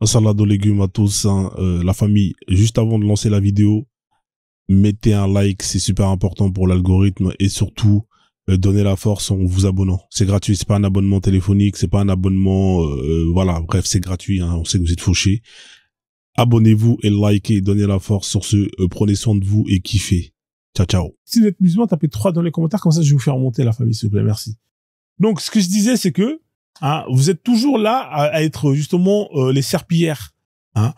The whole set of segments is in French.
Salade aux légumes à tous, hein, la famille. Juste avant de lancer la vidéo, mettez un like, c'est super important pour l'algorithme et surtout donnez la force en vous abonnant. C'est gratuit, c'est pas un abonnement téléphonique, c'est pas un abonnement, voilà, bref, c'est gratuit. Hein, on sait que vous êtes fauchés. Abonnez-vous et likez, donnez la force sur ce. Prenez soin de vous et kiffez. Ciao, ciao. Si vous êtes musulman, tapez 3 dans les commentaires, comme ça je vais vous faire monter la famille, s'il vous plaît, merci. Donc, ce que je disais, c'est que hein, vous êtes toujours là à être justement les serpillères. Hein.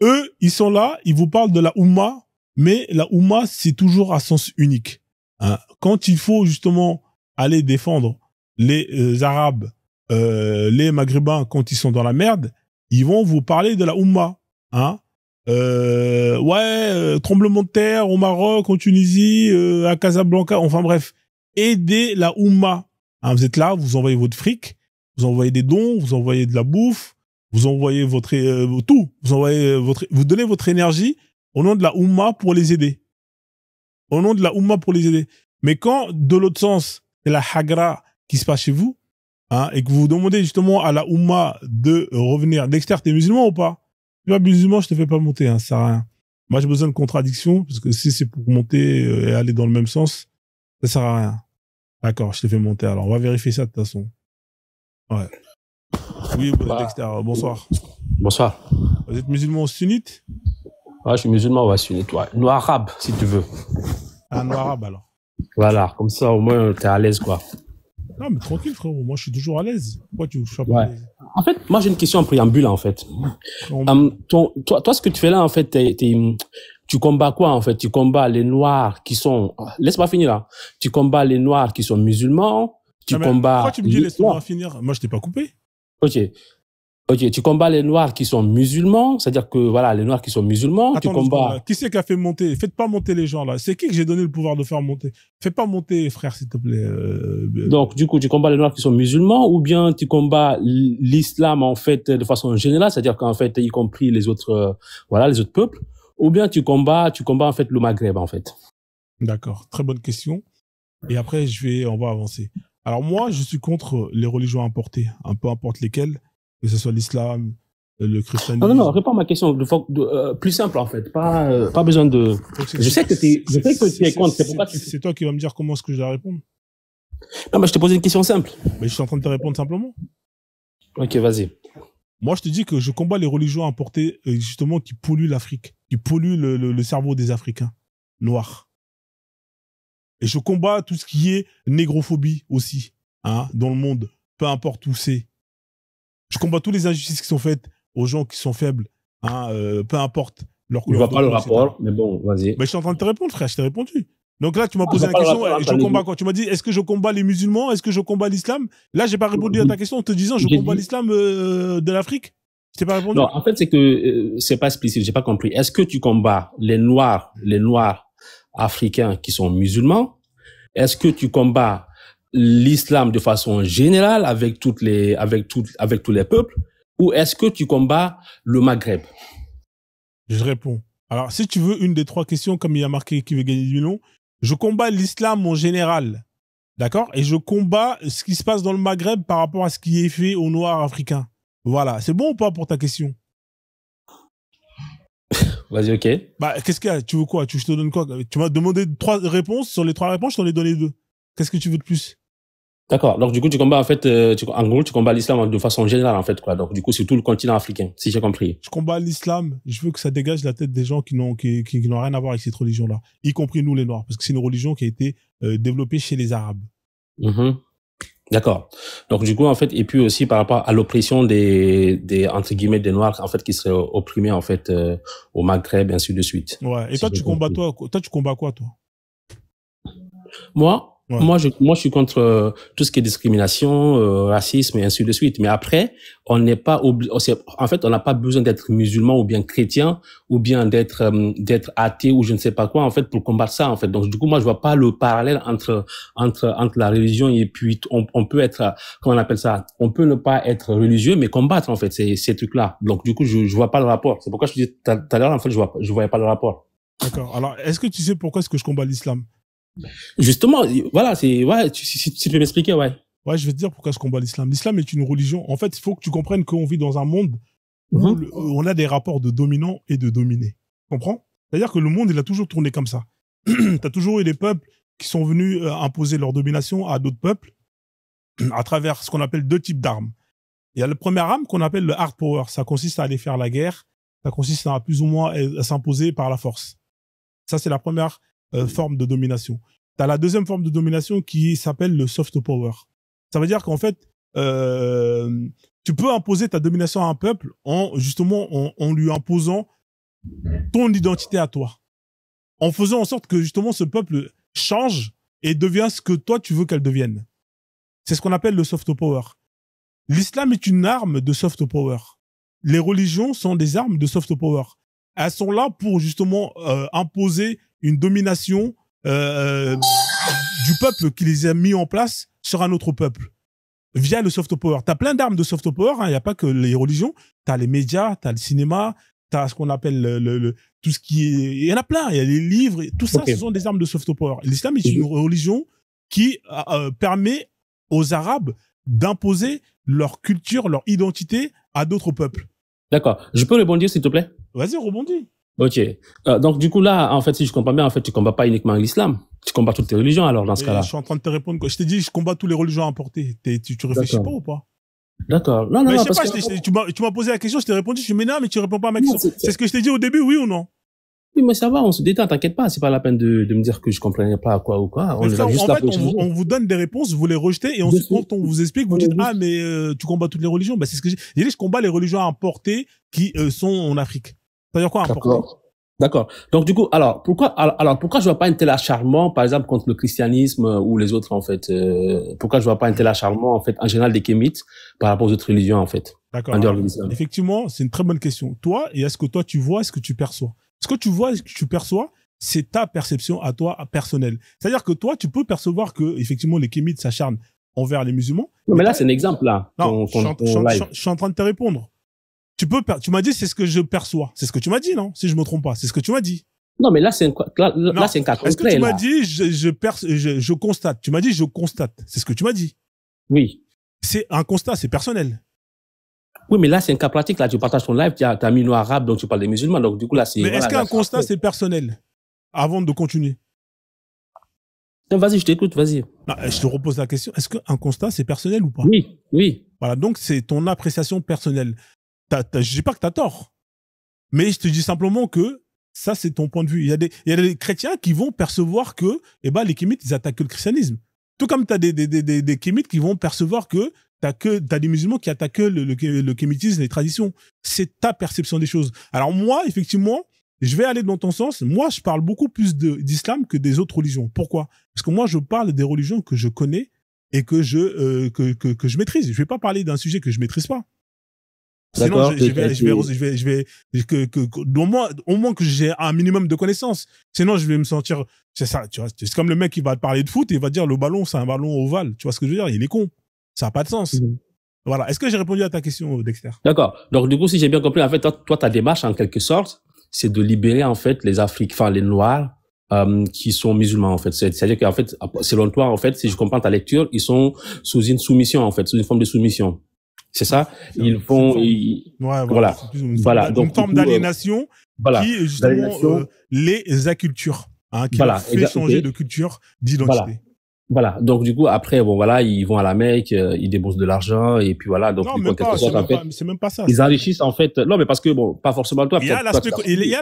Eux, ils sont là, ils vous parlent de la Oumma, mais la Oumma, c'est toujours à sens unique. Hein. Quand il faut justement aller défendre les Arabes, les Maghrébins, quand ils sont dans la merde, ils vont vous parler de la Oumma. Hein. Tremblement de terre au Maroc, en Tunisie, à Casablanca, enfin bref, aidez la Oumma. Hein, vous êtes là, vous envoyez votre fric, vous envoyez des dons, vous envoyez de la bouffe, vous envoyez votre tout, vous donnez votre énergie au nom de la Oumma pour les aider. Au nom de la Oumma pour les aider. Mais quand, de l'autre sens, c'est la Hagra qui se passe chez vous, hein, et que vous demandez justement à la Oumma de revenir, Dexter, t'es musulman ou pas? Tu es pas musulman, je te fais pas monter, hein, ça sert à rien. Moi, j'ai besoin de contradiction, parce que si c'est pour monter et aller dans le même sens, ça sert à rien. D'accord, je te fais monter. Alors, on va vérifier ça de toute façon. Ouais. Oui, Dexter, bonsoir. Bonsoir. Vous êtes musulman sunnite? Ouais, je suis musulman, ouais, sunnite, ouais. Noir arabe, si tu veux. Un noir arabe, alors. Voilà, comme ça, au moins, t'es à l'aise, quoi. Non, mais tranquille, frérot. Moi, je suis toujours à l'aise. Pourquoi tu sois pas ouais. à l'aise? En fait, moi, j'ai une question en préambule, en fait. Toi, ce que tu fais là, en fait, tu combats quoi, en fait? Tu combats les Noirs qui sont... Laisse-moi finir, là. Tu combats les Noirs qui sont musulmans. Tu combats... Pourquoi tu me dis laisse-moi finir? Moi, je t'ai pas coupé. Ok, tu combats les Noirs qui sont musulmans, c'est-à-dire que, voilà, les Noirs qui sont musulmans, attends, tu combats... Qui c'est qui a fait monter? Faites pas monter les gens, là. C'est qui que j'ai donné le pouvoir de faire monter? Fais pas monter, frère, s'il te plaît. Donc, du coup, tu combats les Noirs qui sont musulmans, ou bien tu combats l'islam, en fait, de façon générale, c'est-à-dire qu'en fait, y compris les autres, les autres peuples, ou bien tu combats, en fait, le Maghreb, en fait. D'accord. Très bonne question. Et après, on va avancer. Alors, moi, je suis contre les religions importées, un peu importe lesquelles, que ce soit l'islam, le christianisme. Non, réponds à ma question plus simple, en fait. Pas besoin de... Je sais que tu es contre, c'est pourquoi c'est toi qui vas me dire comment est-ce que je dois répondre. Non, mais je t'ai posé une question simple. Mais je suis en train de te répondre simplement. Ok, vas-y. Moi, je te dis que je combats les religions importées, justement, qui polluent l'Afrique, qui polluent le cerveau des Africains noirs. Et je combats tout ce qui est négrophobie aussi, hein, dans le monde, peu importe où c'est. Je combats toutes les injustices qui sont faites aux gens qui sont faibles, hein, peu importe leur couleur. Je vois pas le rapport, mais bon, vas-y. Mais je suis en train de te répondre, frère, je t'ai répondu. Donc là, tu m'as posé la question, je combats quoi? Tu m'as dit, est-ce que je combats les musulmans? Est-ce que je combats l'islam? Là, j'ai pas répondu à ta question en te disant, je combats l'islam de l'Afrique. Je t'ai pas répondu. Non, en fait, c'est que c'est pas explicite, j'ai pas compris. Est-ce que tu combats les Noirs africains qui sont musulmans? Est-ce que tu combats l'islam de façon générale avec tous les peuples? Ou est-ce que tu combats le Maghreb? Je réponds. Alors, si tu veux une des 3 questions, comme il y a marqué qui veut gagner 10 millions, je combats l'islam en général. D'accord? Et je combats ce qui se passe dans le Maghreb par rapport à ce qui est fait aux Noirs africains. Voilà. C'est bon ou pas pour ta question? Vas-y, ok. Bah, qu'est-ce qu'il y a? Tu veux quoi? Je te donne quoi? Tu m'as demandé 3 réponses. Sur les 3 réponses, je t'en ai donné 2. Qu'est-ce que tu veux de plus? D'accord. Donc, du coup, tu combats, en fait, en gros, tu combats l'islam de façon générale, en fait, quoi. Donc, du coup, sur tout le continent africain, si j'ai compris. Je combats l'islam. Je veux que ça dégage la tête des gens qui n'ont rien à voir avec cette religion-là. Y compris nous, les Noirs. Parce que c'est une religion qui a été développée chez les Arabes. D'accord. Donc, du coup, en fait, et puis aussi par rapport à l'oppression des entre guillemets, des Noirs, en fait, qui seraient opprimés, en fait, au Maghreb, et ainsi de suite. Ouais. Et toi, tu combats quoi, toi? Moi, je suis contre tout ce qui est discrimination, racisme et ainsi de suite. Mais après, on n'est pas en fait, on n'a pas besoin d'être musulman ou bien chrétien ou bien d'être athée ou je ne sais pas quoi, en fait, pour combattre ça, en fait. Donc, du coup, moi, je vois pas le parallèle entre la religion et puis on peut être, comment on appelle ça? On peut ne pas être religieux, mais combattre, en fait, ces trucs-là. Donc, du coup, je vois pas le rapport. C'est pourquoi je dis tout à l'heure, en fait, je voyais pas le rapport. D'accord. Alors, est-ce que tu sais pourquoi est-ce que je combats l'islam? Justement, voilà, si tu peux m'expliquer, ouais. Ouais, je vais te dire pourquoi je combats l'islam. L'islam est une religion. En fait, il faut que tu comprennes qu'on vit dans un monde où on a des rapports de dominants et de dominés. Tu comprends? C'est-à-dire que le monde, il a toujours tourné comme ça. T'as toujours eu des peuples qui sont venus imposer leur domination à d'autres peuples à travers ce qu'on appelle 2 types d'armes. Il y a le premier arme qu'on appelle le hard power. Ça consiste à aller faire la guerre. Ça consiste à plus ou moins à s'imposer par la force. Ça, c'est la première forme de domination. T'as la deuxième forme de domination qui s'appelle le soft power. Ça veut dire qu'en fait, tu peux imposer ta domination à un peuple en lui imposant ton identité à toi. En faisant en sorte que justement ce peuple change et devient ce que toi tu veux qu'elle devienne. C'est ce qu'on appelle le soft power. L'islam est une arme de soft power. Les religions sont des armes de soft power. Elles sont là pour justement imposer une domination du peuple qui les a mis en place sur un autre peuple via le soft power. T'as plein d'armes de soft power, hein. Il y a pas que les religions. T'as les médias, t'as le cinéma, t'as ce qu'on appelle tout ce qui est, il y en a plein. Il y a les livres, tout ça, ce sont des armes de soft power. L'islam est une religion qui permet aux Arabes d'imposer leur culture, leur identité à d'autres peuples. D'accord. Je peux rebondir, s'il te plaît? Vas-y, rebondis. Ok. Donc, du coup, là, en fait, si je comprends bien, en fait, tu combats pas uniquement l'islam. Tu combats toutes les religions, alors, dans ce cas-là. Je suis en train de te répondre. Je t'ai dit, je combats toutes les religions importées. Tu réfléchis pas ou pas? D'accord. Non, mais je sais pas, tu m'as posé la question, je t'ai répondu, je suis non, mais tu réponds pas à ma question. C'est ce que je t'ai dit au début, oui ou non? Oui, mais ça va, on se détend, t'inquiète pas. C'est pas la peine de me dire que je comprenais pas quoi ou quoi. En fait, on vous donne des réponses, vous les rejetez, et ensuite, quand on vous explique, vous dites, ah, mais tu combats toutes les religions. Bah, c'est ce que j'ai dit, je combats les religions importées qui sont en Afrique. C'est-à-dire quoi, importées? D'accord. Donc, du coup, alors, pourquoi je vois pas un tel acharnement, par exemple, contre le christianisme ou les autres, en fait, pourquoi je vois pas un tel acharnement, en fait, en général, des kémites par rapport aux autres religions, en fait? D'accord. Effectivement, c'est une très bonne question. Toi, et est-ce que toi, tu vois, est-ce que tu perçois? Ce que tu vois et ce que tu perçois, c'est ta perception à toi, personnelle. C'est-à-dire que toi, tu peux percevoir que, effectivement, les kémites s'acharnent envers les musulmans. Non, mais là, c'est un exemple, là. Non, je suis en train de te répondre. Tu m'as dit, c'est ce que je perçois. C'est ce que tu m'as dit, non? Si je me trompe pas. C'est ce que tu m'as dit. Non, mais là, c'est un cas concret. Est-ce que tu m'as dit, je constate? Tu m'as dit, je constate. C'est ce que tu m'as dit. Oui. C'est un constat, c'est personnel. Oui, mais là, c'est un cas pratique. Là, tu partages ton live, tu as mis nos arabes, donc tu parles des musulmans. Donc, du coup, là, c'est. Mais est-ce qu'un constat, c'est personnel? Avant de continuer. Non, vas-y, je t'écoute, vas-y. Je te repose la question. Est-ce qu'un constat, c'est personnel ou pas? Oui, oui. Voilà. Donc, c'est ton appréciation personnelle. Je dis pas que t'as tort. Mais je te dis simplement que ça, c'est ton point de vue. Il y a des chrétiens qui vont percevoir que, les kémites, ils attaquent le christianisme. Tout comme t'as des kémites qui vont percevoir que t'as des musulmans qui attaquent le kémitisme, les traditions. C'est ta perception des choses. Alors moi, effectivement, je vais aller dans ton sens. Moi, je parle beaucoup plus d'islam que des autres religions. Pourquoi? Parce que moi, je parle des religions que je connais et que je maîtrise. Je vais pas parler d'un sujet que je maîtrise pas. Sinon, au moins que j'ai un minimum de connaissances. Sinon, je vais me sentir, c'est ça, tu vois. C'est comme le mec qui va te parler de foot et il va dire le ballon, c'est un ballon ovale. Tu vois ce que je veux dire? Il est con. Ça n'a pas de sens. Voilà. Est-ce que j'ai répondu à ta question, Dexter? D'accord. Donc, du coup, si j'ai bien compris, en fait, toi, ta démarche, en quelque sorte, c'est de libérer, en fait, les Africains, les Noirs, qui sont musulmans, en fait. C'est-à-dire qu'en fait, selon toi, en fait, si je comprends ta lecture, ils sont sous une soumission, en fait, sous une forme de soumission. C'est ça? Ils font, voilà. Voilà. Donc, une forme d'aliénation qui, justement, les acculture, hein, qui leur fait changer de culture, d'identité. Voilà. Donc, du coup, après, bon, voilà, ils vont à la Mecque, ils déboursent de l'argent, et puis voilà. Donc, c'est même pas ça. Ils enrichissent, en fait. Non, mais parce que, bon, pas forcément toi. Il y a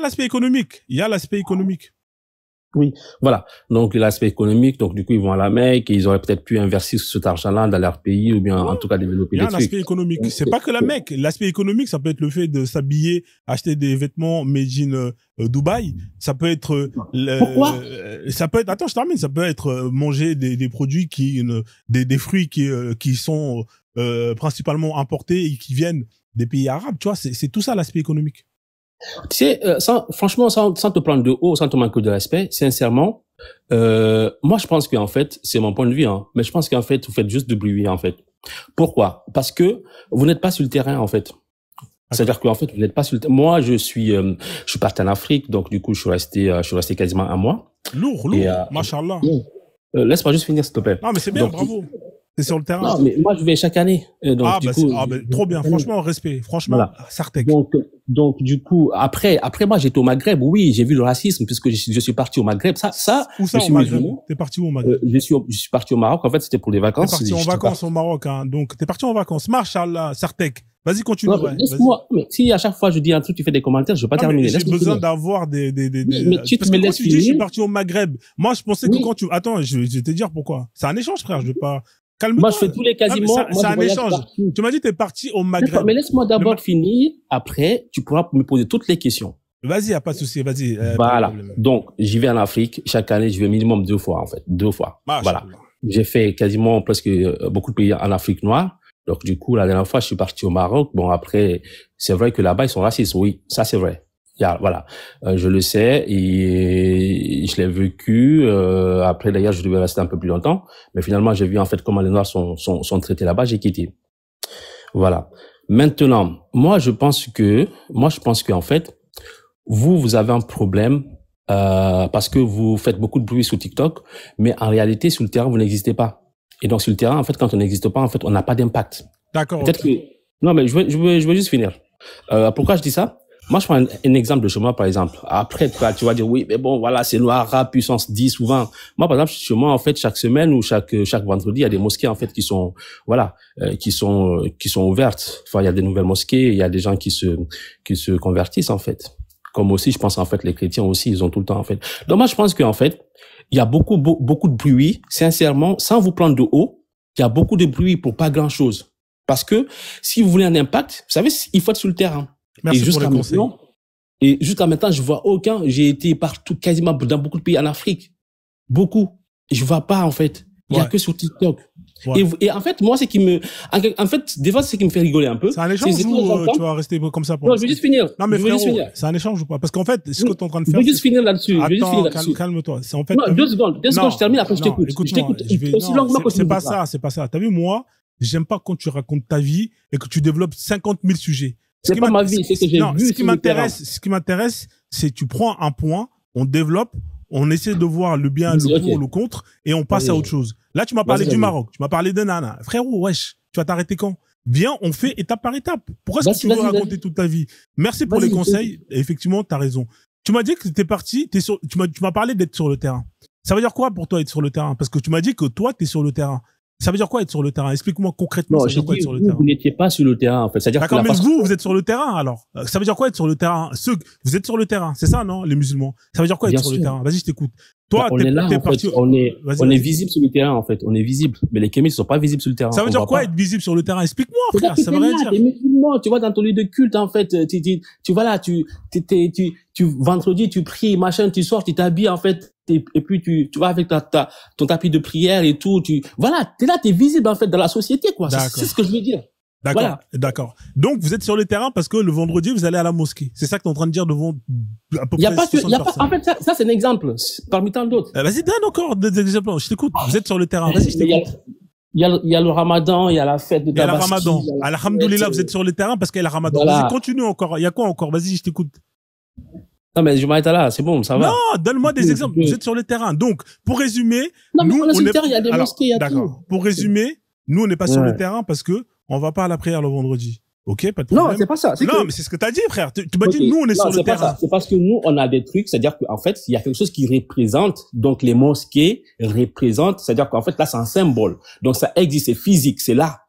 l'aspect économique. Oui, voilà. Donc, l'aspect économique, donc, du coup, ils vont à la Mecque et ils auraient peut-être pu investir cet argent-là dans leur pays ou bien, en tout cas, développer des trucs. Il y a l'aspect économique. C'est pas que la Mecque. L'aspect économique, ça peut être le fait de s'habiller, acheter des vêtements made in Dubaï. Ça peut être, attends, je termine. Ça peut être manger des produits des fruits qui sont, principalement importés et qui viennent des pays arabes. Tu vois, c'est tout ça l'aspect économique. Tu sais, franchement, sans te prendre de haut, sans te manquer de respect, sincèrement, moi, je pense qu'en fait, c'est mon point de vue, hein, mais je pense qu'en fait, vous faites juste du bruit, en fait. Pourquoi? Parce que vous n'êtes pas sur le terrain, en fait. C'est-à-dire qu'en fait, vous n'êtes pas sur le terrain. Moi, je suis parti en Afrique, donc du coup, je suis resté quasiment un mois. Lourd, machallah. Laisse-moi juste finir, s'il te plaît. Non, mais c'est bien, donc, bravo. T'es sur le terrain? Non, mais moi, je vais chaque année. Donc, du coup, trop bien. Franchement, respect. Franchement, voilà. Sartec. Donc, du coup, après, moi, j'étais au Maghreb. Oui, j'ai vu le racisme puisque je suis parti au Maghreb. Où ça, au Maghreb? T'es parti où au Maghreb? Je suis parti au Maroc. En fait, c'était pour les vacances. T'es parti en vacances au Maroc, hein. Donc, t'es parti en vacances. Marshall, Sartec. Vas-y, continue. Non, laisse-moi, mais si à chaque fois je dis un truc, tu fais des commentaires, je vais pas terminer. J'ai besoin d'avoir des. Mais tu parce me que quand laisses tu dis, je suis parti au Maghreb. Moi, je pensais que quand tu, attends, je vais te dire pourquoi. C'est un échange, frère. Je vais pas, calme-toi. Moi, je fais tous les quasiment. C'est un échange. Tu m'as dit, t'es parti au Maghreb. Mais laisse-moi d'abord finir. Après, tu pourras me poser toutes les questions. Vas-y, y a pas de souci. Vas-y. Voilà. Donc, j'y vais en Afrique. Chaque année, je vais minimum 2 fois, en fait. 2 fois. Voilà. J'ai fait quasiment presque beaucoup de pays en Afrique noire. Donc, du coup, la dernière fois, je suis parti au Maroc. Bon, après, c'est vrai que là-bas, ils sont racistes. Oui, ça, c'est vrai. Voilà. Je le sais et je l'ai vécu. Après, d'ailleurs, je devais rester un peu plus longtemps. Mais finalement, j'ai vu, en fait, comment les Noirs sont traités là-bas. J'ai quitté. Voilà. Maintenant, moi, je pense qu'en fait, vous avez un problème, parce que vous faites beaucoup de bruit sur TikTok, mais en réalité, sur le terrain, vous n'existez pas. Et donc, sur le terrain, en fait, quand on n'existe pas, en fait, on n'a pas d'impact. D'accord. Peut-être que, non, mais je veux juste finir. Pourquoi je dis ça? Moi, je prends un exemple de chez moi, par exemple. Après, tu vas dire, oui, mais bon, voilà, c'est noir, rap, puissance 10 ou 20. Moi, par exemple, chez moi, en fait, chaque semaine ou chaque vendredi, il y a des mosquées, en fait, qui sont ouvertes. Enfin, il y a des nouvelles mosquées, il y a des gens qui se convertissent, en fait. Comme aussi, je pense, en fait, les chrétiens aussi, ils ont tout le temps, en fait. Donc, moi, je pense qu'en fait, il y a beaucoup de bruit, sincèrement, sans vous prendre de haut, il y a beaucoup de bruit pour pas grand chose. Parce que si vous voulez un impact, vous savez, il faut être sur le terrain. Merci pour les conseils. Et jusqu'à maintenant, je vois aucun. J'ai été partout, quasiment dans beaucoup de pays en Afrique. Beaucoup. Et je vois pas, en fait. Il y a que sur TikTok. Ouais. Et en fait, moi, en fait, des fois, c'est ce qui me fait rigoler un peu. C'est un échange ou tu vas rester comme ça pour Non, je vais juste finir. Non, mais frérot, c'est un échange ou pas? Parce qu'en fait, ce que tu es en train de faire. Je vais juste finir là-dessus. Attends, calme-toi. C'est en fait. Non, 2 secondes, je termine, après je t'écoute. Je t'écoute aussi longuement que c'est pas ça. T'as vu, moi, j'aime pas quand tu racontes ta vie et que tu développes 50 000 sujets. C'est pas ma vie, c'est que j'ai vu. Ce qui m'intéresse, c'est tu prends un point, on développe, on essaie de voir le bien, le pour, le contre, et on passe à autre chose. Là, tu m'as parlé du Maroc, tu m'as parlé de Nana. Frérot, wesh, tu vas t'arrêter quand? Viens, on fait étape par étape. Pourquoi est-ce que tu veux raconter toute ta vie? Merci pour les conseils. Effectivement, t'as raison. Tu m'as dit que t'es parti, tu m'as parlé d'être sur le terrain. Ça veut dire quoi pour toi être sur le terrain? Parce que tu m'as dit que toi, t'es sur le terrain. Ça veut dire quoi être sur le terrain? Explique-moi concrètement. Non, ça veut dire quoi être sur le terrain? Vous n'étiez pas sur le terrain, en fait. D'accord, mais vous êtes sur le terrain, alors. Ça veut dire quoi être sur le terrain? Vous êtes sur le terrain, c'est ça, non, les musulmans? Ça veut dire quoi être sur le terrain? Vas-y, je t'écoute. Toi, t'es parti. On est visible sur le terrain, en fait. On est visible. Mais les kémites sont pas visibles sur le terrain. Ça veut dire quoi être visible sur le terrain? Explique-moi, frère. Ça veut rien dire. Les musulmans, tu vois, dans ton lieu de culte, en fait, tu vois là, vendredi, tu pries, machin, tu sors, tu t'habilles, en fait, et puis tu vas avec ton tapis de prière et tout, voilà, t'es visible, en fait, dans la société, quoi. C'est ce que je veux dire. D'accord, voilà. D'accord. Donc, vous êtes sur le terrain parce que le vendredi, vous allez à la mosquée. C'est ça que t'es en train de dire devant à peu près 60 personnes. En fait, ça, c'est un exemple, parmi tant d'autres. Vas-y, donne encore des exemples. Je t'écoute. Vous êtes sur le terrain. Vas-y, je t'écoute. Il y a le ramadan, il y a la fête de Tabaski. Il y a le ramadan. Alhamdoulilah, vous êtes sur le terrain parce qu'il y a le ramadan. Voilà. Vas-y, continue encore. Il y a quoi encore? Vas-y, je t'écoute. Non, mais je m'arrête là, c'est bon, ça va. Non, donne-moi des exemples. Vous êtes sur le terrain. Donc, pour résumer. Non, mais on est sur le terrain, il y a des mosquées, il y a tout. D'accord. Pour résumer, nous, on n'est pas sur le terrain parce que on va pas à la prière le vendredi. Ok, pas de problème. Non, c'est pas ça. Non, mais c'est ce que t'as dit, frère. Tu m'as dit, nous, on est sur le terrain. C'est parce que nous, on a des trucs, c'est-à-dire qu'en fait, il y a quelque chose qui représente, donc les mosquées représentent, c'est-à-dire qu'en fait, là, c'est un symbole. Donc, ça existe, c'est physique, c'est là,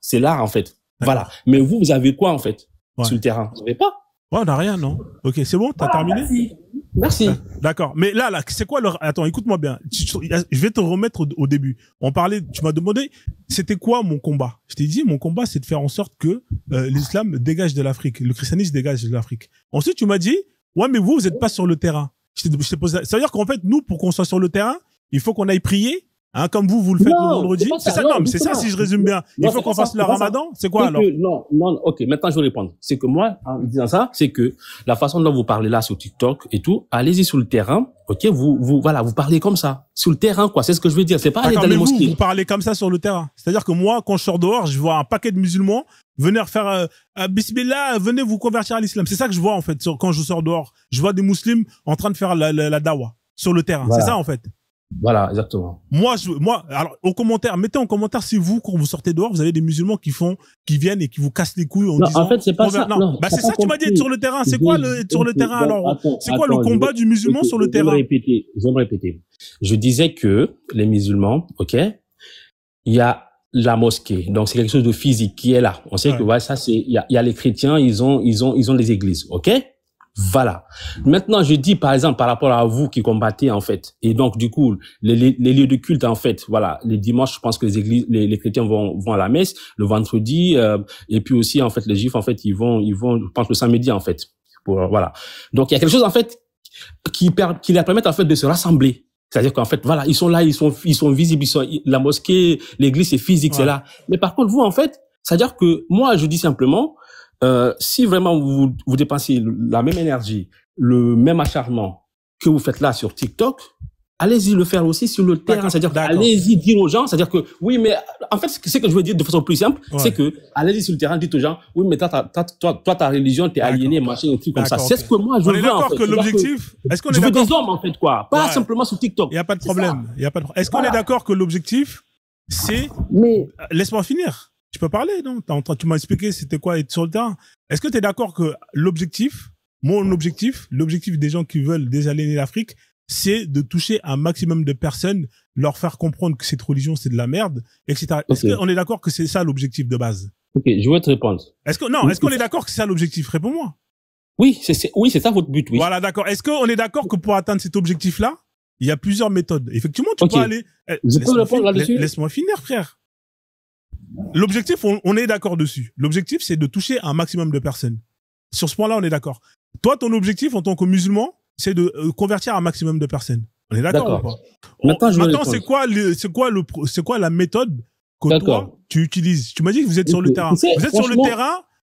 en fait. Voilà. Mais vous avez quoi, en fait, sur le terrain? Vous n'avez pas? Ouais, on n'a rien, non? Ok, c'est bon, t'as terminé? Merci. D'accord. Mais là, c'est quoi attends, écoute-moi bien. Je vais te remettre au début. Tu m'as demandé, c'était quoi mon combat? Je t'ai dit, mon combat, c'est de faire en sorte que l'islam dégage de l'Afrique, le christianisme dégage de l'Afrique. Ensuite, tu m'as dit, ouais, mais vous êtes pas sur le terrain. Je t'ai posé, ça veut dire qu'en fait, nous, pour qu'on soit sur le terrain, il faut qu'on aille prier. Hein, comme vous le faites le vendredi. C'est ça, non, mais c'est ça, si je résume bien. Il faut qu'on fasse le ramadan. C'est quoi, alors? Non, ok, maintenant je vais répondre. C'est que moi, en disant ça, c'est que la façon dont vous parlez là sur TikTok et tout, allez-y sur le terrain, ok, vous parlez comme ça. Sur le terrain, quoi, c'est ce que je veux dire. C'est pas aller dans les mosquées. Vous parlez comme ça sur le terrain. C'est-à-dire que moi, quand je sors dehors, je vois un paquet de musulmans venir faire, bismillah, venez vous convertir à l'islam. C'est ça que je vois, en fait, quand je sors dehors. Je vois des musulmans en train de faire la dawa sur le terrain. Voilà. C'est ça, en fait. Voilà, exactement. Moi, alors, au commentaire, mettez en commentaire si vous, quand vous sortez dehors, vous avez des musulmans qui viennent et qui vous cassent les couilles en Non, disant. en fait, c'est pas ça. Non, bah, c'est ça, tu m'as dit, être sur le terrain. C'est quoi sur le terrain, alors? C'est quoi le combat du musulman sur le terrain? Je vais me répéter. Je disais que les musulmans, ok, il y a la mosquée. Donc, c'est quelque chose de physique qui est là. On sait que, ouais, ça, il y a les chrétiens, ils ont des églises, ok? Voilà. Maintenant, je dis, par exemple, par rapport à vous qui combattez, en fait, et donc, du coup, les lieux de culte, en fait, voilà, les dimanches, je pense que les églises, les chrétiens vont à la messe, le vendredi, et puis aussi, en fait, les juifs, en fait, ils vont, je pense, le samedi, en fait, voilà. Donc, il y a quelque chose, en fait, qui leur permet, en fait, de se rassembler. C'est-à-dire qu'en fait, voilà, ils sont là, ils sont visibles, la mosquée, l'église, c'est physique, c'est là. Mais par contre, vous, en fait, c'est-à-dire que moi, je dis simplement, si vraiment vous dépensez la même énergie, le même acharnement que vous faites là sur TikTok, allez-y le faire aussi sur le terrain. C'est-à-dire allez-y dire aux gens, c'est-à-dire que oui, mais en fait, ce que je veux dire de façon plus simple, c'est que allez-y sur le terrain, dites aux gens, oui, mais toi, ta religion, t'es aliéné, machin, un truc comme ça. C'est ce que moi je veux. On est d'accord que l'objectif, est-ce qu'on est d'accord? Je veux des hommes, en fait, quoi. Pas simplement sur TikTok. Il y a pas de problème. Est-ce qu'on est d'accord que l'objectif, c'est, laisse-moi finir. Tu peux parler, non? Tu m'as expliqué c'était quoi être sur le terrain. Est-ce que tu es d'accord que l'objectif des gens qui veulent désaliéner l'Afrique, c'est de toucher un maximum de personnes, leur faire comprendre que cette religion c'est de la merde, etc. Est-ce qu'on est d'accord que c'est ça l'objectif de base? Ok, je vais te répondre. Est-ce qu'on est d'accord que c'est ça l'objectif? Réponds-moi. Oui, c'est ça votre but, oui. Voilà, d'accord. Est-ce qu'on est d'accord que pour atteindre cet objectif-là, il y a plusieurs méthodes? Effectivement, tu peux aller. Je peux répondre là-dessus? Laisse-moi finir, frère. L'objectif, on est d'accord dessus. L'objectif, c'est de toucher un maximum de personnes. Sur ce point-là, on est d'accord. Toi, ton objectif en tant que musulman, c'est de convertir un maximum de personnes. On est d'accord ou pas? Maintenant, c'est quoi la méthode que toi, tu utilises? Tu m'as dit que vous êtes sur le terrain.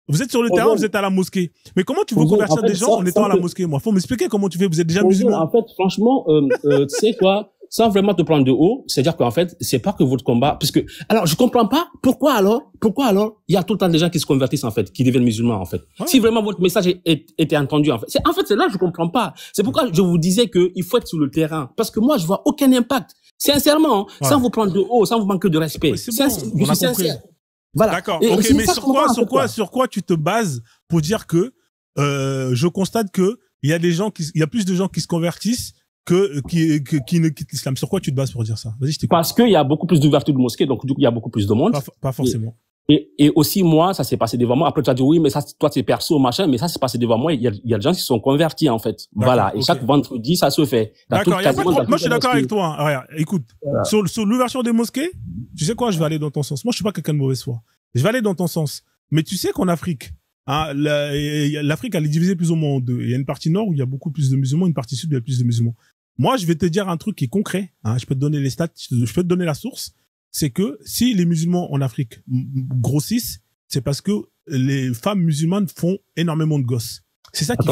Vous êtes sur le terrain, vous êtes à la mosquée. Mais comment tu veux convertir des gens en étant à la mosquée? Moi, faut m'expliquer comment tu fais. Vous êtes déjà musulman. En fait, franchement, tu sais quoi? Sans vraiment te prendre de haut, c'est-à-dire qu'en fait, c'est pas que votre combat, puisque, alors, je comprends pas, pourquoi alors, il y a tout le temps des gens qui se convertissent, en fait, qui deviennent musulmans, en fait. Ouais. Si vraiment votre message était entendu, en fait. C'est là, je comprends pas. C'est pourquoi je vous disais que il faut être sur le terrain. Parce que moi, je vois aucun impact. Sincèrement, sans vous prendre de haut, sans vous manquer de respect. Je suis sincère. Voilà. D'accord. Ok, mais sur quoi tu te bases pour dire que, je constate que il y a plus de gens qui se convertissent qui ne quittent l'islam. Sur quoi tu te bases pour dire ça? Vas-y, je t'écoute. Parce qu'il y a beaucoup plus d'ouverture de mosquées, donc du coup, il y a beaucoup plus de monde. Pas forcément. Et aussi, moi, ça s'est passé devant moi. Après, tu as dit, oui, mais ça, toi, c'est perso, machin, mais ça s'est passé devant moi. Il y a des gens qui se sont convertis, en fait. Voilà. Et chaque vendredi, ça se fait. D'accord. Moi, je suis d'accord avec toi. Regarde, écoute. Voilà. Sur l'ouverture des mosquées, tu sais quoi, je vais aller dans ton sens. Moi, je suis pas quelqu'un de mauvaise foi. Je vais aller dans ton sens. Mais tu sais qu'en Afrique, l'Afrique, elle est divisée plus ou moins en deux. Il y a une partie nord où il y a beaucoup plus de musulmans, une partie sud où il y a plus de musulmans. Moi, je vais te dire un truc qui est concret. Je peux te donner les stats, je peux te donner la source. C'est que si les musulmans en Afrique grossissent, c'est parce que les femmes musulmanes font énormément de gosses. C'est ça qui fait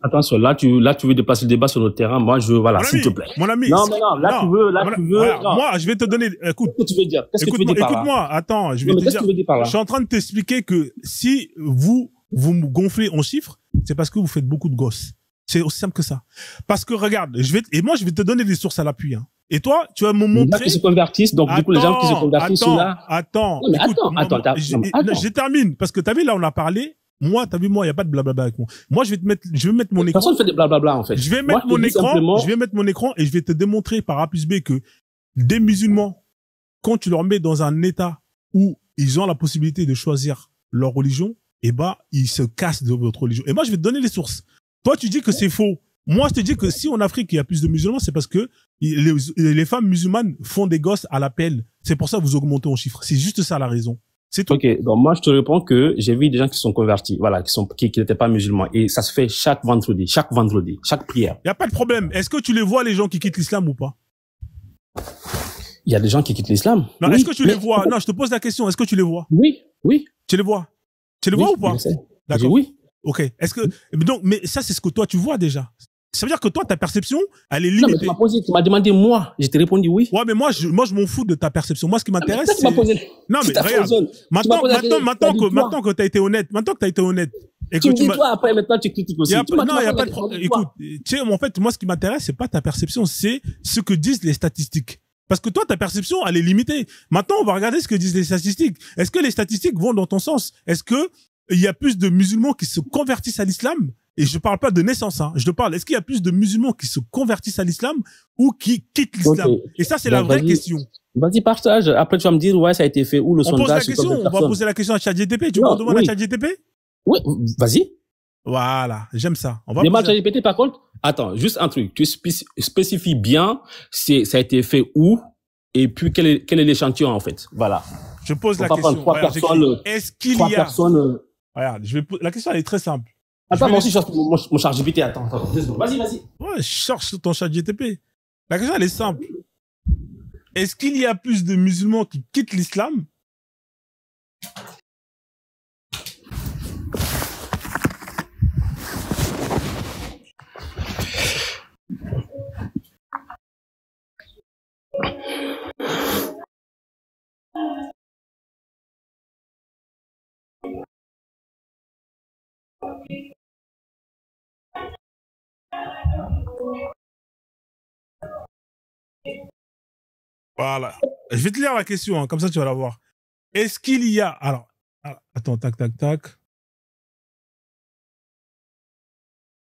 attention. Là, tu veux dépasser le débat sur le terrain. Moi, s'il te plaît. Mon ami. Non, tu veux. Voilà, moi, je vais te donner, écoute. Qu'est-ce que tu veux dire? Qu'est-ce que tu veux dire par là? Écoute-moi, attends, je vais te dire. Je suis en train de t'expliquer que si vous me gonflez en chiffres, c'est parce que vous faites beaucoup de gosses. C'est aussi simple que ça. Parce que regarde, je vais te donner des sources à l'appui, hein. Et toi, tu vas me montrer. Les gens qui se convertissent, donc du coup, les gens qui se convertissent sont là. Attends. Je termine. Parce que t'as vu, là, on a parlé. Moi, il y a pas de blablabla avec moi. Moi, je vais mettre mon écran. Personne fait des blablabla, en fait. Je vais mettre mon écran et je vais te démontrer par A plus B que des musulmans, quand tu leur mets dans un état où ils ont la possibilité de choisir leur religion, ils se cassent de votre religion. Et moi, je vais te donner les sources. Toi, tu dis que c'est faux. Moi, je te dis que si en Afrique, il y a plus de musulmans, c'est parce que les femmes musulmanes font des gosses à l'appel. C'est pour ça que vous augmentez en chiffres. C'est juste ça la raison. C'est tout. Ok, donc moi, je te réponds que j'ai vu des gens qui sont convertis, voilà, qui n'étaient pas musulmans. Et ça se fait chaque vendredi, chaque prière. Il n'y a pas de problème. Est-ce que tu les vois, les gens qui quittent l'islam ou pas? Il y a des gens qui quittent l'islam. Non, oui, est-ce que tu les vois? Non, je te pose la question. Est-ce que tu les vois? Oui. Tu les vois? Tu les vois ou pas? D'accord. Oui. Ok. Mais ça, c'est ce que toi, tu vois déjà. Ça veut dire que toi, ta perception, elle est limitée. Non, mais tu m'as demandé moi. Je t'ai répondu oui. Ouais, mais moi, je m'en fous de ta perception. Moi, ce qui m'intéresse, c'est... Non, mais regarde. Maintenant que t'as été honnête, Tu me dis, toi, après, maintenant, tu critiques aussi. Non, il n'y a pas de problème. Écoute, tu sais, en fait, moi, ce qui m'intéresse, c'est pas ta perception, c'est ce que disent les statistiques. Parce que toi, ta perception, elle est limitée. Maintenant, on va regarder ce que disent les statistiques. Est-ce que les statistiques vont dans ton sens? Est-ce que il y a plus de musulmans qui se convertissent à l'islam? Et je parle pas de naissance, hein. Je te parle, est-ce qu'il y a plus de musulmans qui se convertissent à l'islam ou qui quittent l'islam? Okay. Et ça, c'est la vraie question. Vas-y, partage. Après, tu vas me dire, ouais, ça a été fait où le sondage? On pose la question, on va poser la question à ChatGPT. Tu me demandes à ChatGPT? Oui, vas-y. Voilà, j'aime ça. On va demande à ChatGPT, par contre. Attends, juste un truc. Tu spécifies bien, ça a été fait où et puis quel est l'échantillon, en fait. Voilà. Je pose la question. Est-ce qu'il y a... personnes. Regarde, la question, elle est très simple. Attends, moi aussi, je cherche mon ChatGPT. Attends, vas-y. Ouais, je cherche ton ChatGPT. La question, elle est simple. Est-ce qu'il y a plus de musulmans qui quittent l'islam? Voilà. Je vais te lire la question, hein, comme ça tu vas la voir. Est-ce qu'il y a... Alors, attends, tac.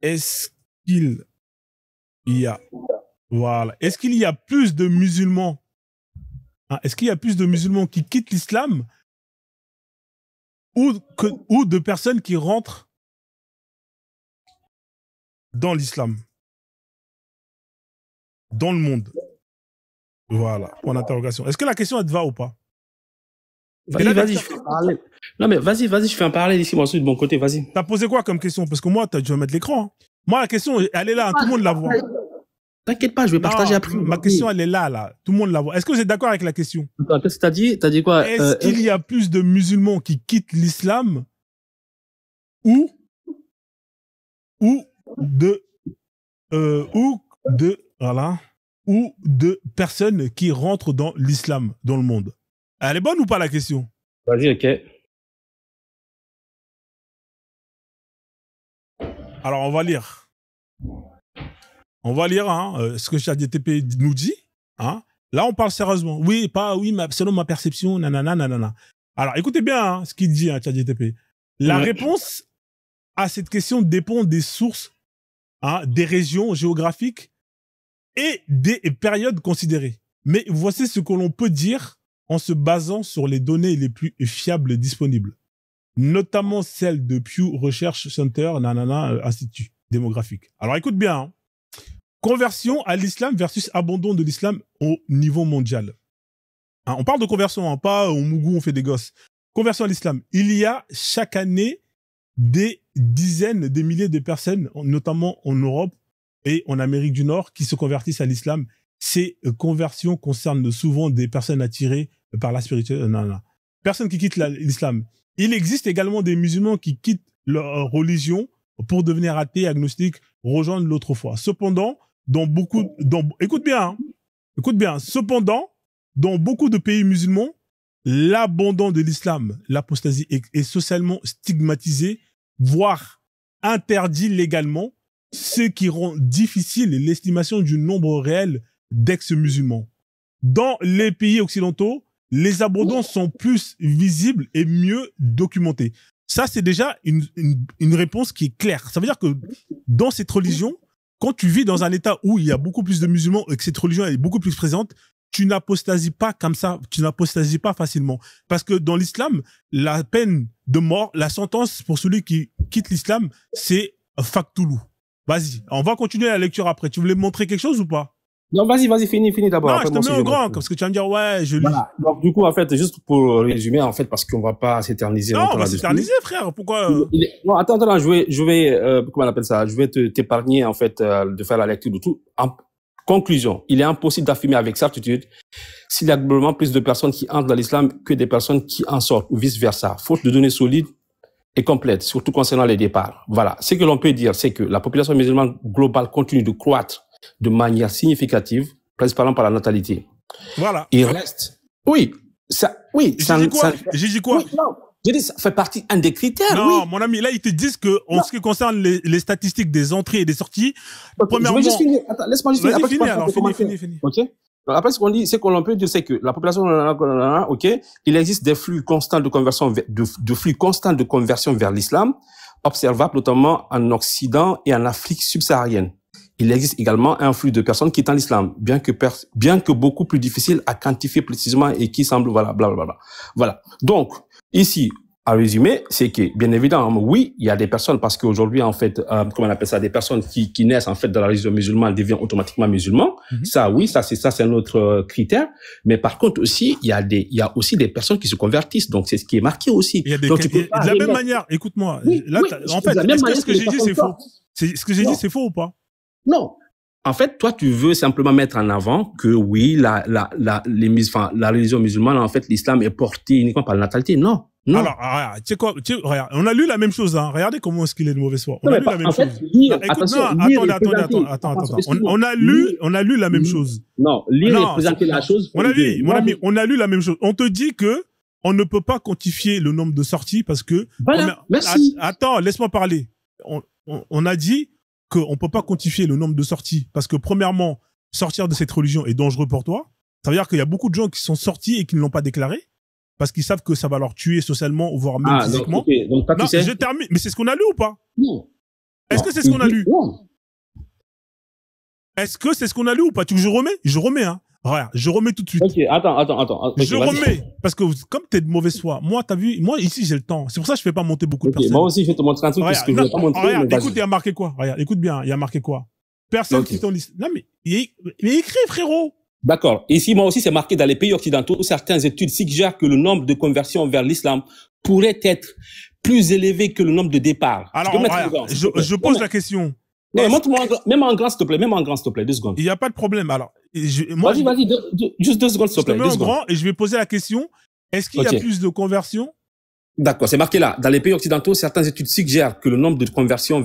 Est-ce qu'il y a... Voilà. Est-ce qu'il y a plus de musulmans... Hein, est-ce qu'il y a plus de musulmans qui quittent l'islam ou de personnes qui rentrent dans l'islam? Dans le monde. Voilà, point d'interrogation. Est-ce que la question, elle te va ou pas? Vas-y, je fais un parallèle. Non, mais vas-y, je fais un parallèle ici, moi aussi, de mon côté, vas-y. T'as posé quoi comme question? Parce que moi, tu vas mettre l'écran. Hein. Moi, la question, elle est là, hein, tout le monde la voit. T'inquiète pas, je vais partager après. Ma question, elle est là. Tout le monde la voit. Est-ce que vous êtes d'accord avec la question? Qu'est-ce que t'as dit? T'as dit quoi? Est-ce qu'il y a plus de musulmans qui quittent l'islam ou de personnes qui rentrent dans l'islam dans le monde? Elle est bonne ou pas la question? Vas-y, ok. Alors, on va lire. Hein, ce que ChatGPT nous dit. Hein. Là, on parle sérieusement. Oui, mais selon ma perception, nanana. Alors, écoutez bien hein, ce qu'il dit, hein, ChatGPT. La réponse à cette question dépend des sources, hein, des régions géographiques et des périodes considérées. Mais voici ce que l'on peut dire en se basant sur les données les plus fiables disponibles, notamment celles de Pew Research Center, Institut démographique. Alors écoute bien, hein. Conversion à l'islam versus abandon de l'islam au niveau mondial. Hein, on parle de conversion, hein, pas au Mougou on fait des gosses. Conversion à l'islam. Il y a chaque année des dizaines, des milliers de personnes, notamment en Europe et en Amérique du Nord, qui se convertissent à l'islam. Ces conversions concernent souvent des personnes attirées par la spiritualité. Personnes qui quittent l'islam. Il existe également des musulmans qui quittent leur religion pour devenir athées, agnostiques, rejoindre l'autre foi. Cependant, écoute bien. Cependant, dans beaucoup de pays musulmans, l'abandon de l'islam, l'apostasie est socialement stigmatisé, voire interdit légalement, ce qui rend difficile l'estimation du nombre réel d'ex-musulmans. Dans les pays occidentaux, les abandons sont plus visibles et mieux documentés. Ça, c'est déjà une réponse qui est claire. Ça veut dire que dans cette religion, quand tu vis dans un état où il y a beaucoup plus de musulmans et que cette religion est beaucoup plus présente, tu n'apostasies pas comme ça, tu n'apostasies pas facilement. Parce que dans l'islam, la peine de mort, la sentence pour celui qui quitte l'islam, c'est faqtulu. Vas-y, on va continuer la lecture après. Tu voulais me montrer quelque chose ou pas? Non, vas-y, finis d'abord. Non, je te mets au grand, parce que tu vas me dire, ouais, je lis. Voilà. Donc, du coup, en fait, juste pour résumer, en fait, parce qu'on va pas s'éterniser. Non, on va s'éterniser, frère. Pourquoi? Non, attends, je vais, comment on appelle ça? Je vais t'épargner, en fait, de faire la lecture de tout. En conclusion, il est impossible d'affirmer avec certitude s'il y a globalement plus de personnes qui entrent dans l'islam que des personnes qui en sortent, ou vice versa. Faute de données solides et complètes, surtout concernant les départs. Voilà. Ce que l'on peut dire, c'est que la population musulmane globale continue de croître de manière significative, principalement par la natalité. Voilà. Il reste. Oui. J'ai dit quoi? Oui, non. Je dis, ça fait partie un des critères, non, oui. mon ami, là, ils te disent que, en ce qui concerne les statistiques des entrées et des sorties, premièrement. Je vais juste finir. Attends, laisse-moi juste finir. Vas-y, finis alors, finis. OK? Donc, après, ce qu'on dit, c'est qu'on peut dire, c'est que la population, OK, il existe des flux constants de conversion, de flux constants de conversion vers l'islam, observables notamment en Occident et en Afrique subsaharienne. Il existe également un flux de personnes quittant l'islam, bien que beaucoup plus difficile à quantifier précisément et qui semble, voilà, blablabla. Voilà. Donc, ici, à résumer, c'est que, bien évidemment, oui, il y a des personnes, parce qu'aujourd'hui, en fait, comment on appelle ça, des personnes qui naissent, en fait, dans la religion musulmane deviennent automatiquement musulmans. Ça, oui, ça, c'est un autre critère. Mais par contre aussi, il y a aussi des personnes qui se convertissent. Donc, c'est ce qui est marqué aussi. Il y a des donc, de la même manière, écoute-moi. Oui, là, oui, en fait, est-ce que ce que j'ai dit, c'est faux? Ce que j'ai dit, Non. c'est faux ou pas? Non. En fait, toi, tu veux simplement mettre en avant que oui, la religion musulmane, en fait, l'islam est porté uniquement par la natalité. Non. Non. Alors, regarde, tu sais quoi, regarde, on a lu la même chose, hein. Regardez comment est-ce qu'il est de mauvaise foi. On a lu la même chose. Attends. On a lu la même chose. Non, lire et présenter la chose. Mon ami, on a lu la même chose. On te dit que on ne peut pas quantifier le nombre de sorties parce que. Voilà, merci. Attends, laisse-moi parler. On a dit qu'on peut pas quantifier le nombre de sorties parce que premièrement, sortir de cette religion est dangereux pour toi. Ça veut dire qu'il y a beaucoup de gens qui sont sortis et qui ne l'ont pas déclaré parce qu'ils savent que ça va leur tuer socialement ou voire même physiquement. Donc, non, je termine. Mais c'est ce qu'on a lu ou pas? Non. Est-ce que c'est ce qu'on a lu? Non. Est-ce que c'est ce qu'on a lu ou pas? Tu veux que je remets? Je remets, hein. Regarde, je remets tout de suite. Ok, attends. Okay, je remets. Parce que comme t'es de mauvaise foi, moi, t'as vu, moi, ici, j'ai le temps. C'est pour ça que je fais pas monter beaucoup de personnes. Moi aussi, je vais te montrer un truc parce que je vais pas montrer. Regarde, écoute, il y a marqué quoi? Regarde, écoute bien, il y a marqué quoi? Personne qui t'en liste. Non, mais écris, frérot. D'accord. Ici, moi aussi, c'est marqué dans les pays occidentaux où certaines études suggèrent que le nombre de conversions vers l'islam pourrait être plus élevé que le nombre de départs. Alors, regarde, je pose la question. Non, montre-moi, même en grand, s'il te plaît, 2 secondes. Il n'y a pas de problème. Alors, vas-y, juste 2 secondes, s'il te plaît. Je te mets en grand et je vais poser la question. Est-ce qu'il y a plus de conversions? D'accord, c'est marqué là. Dans les pays occidentaux, certaines études suggèrent que le nombre de conversions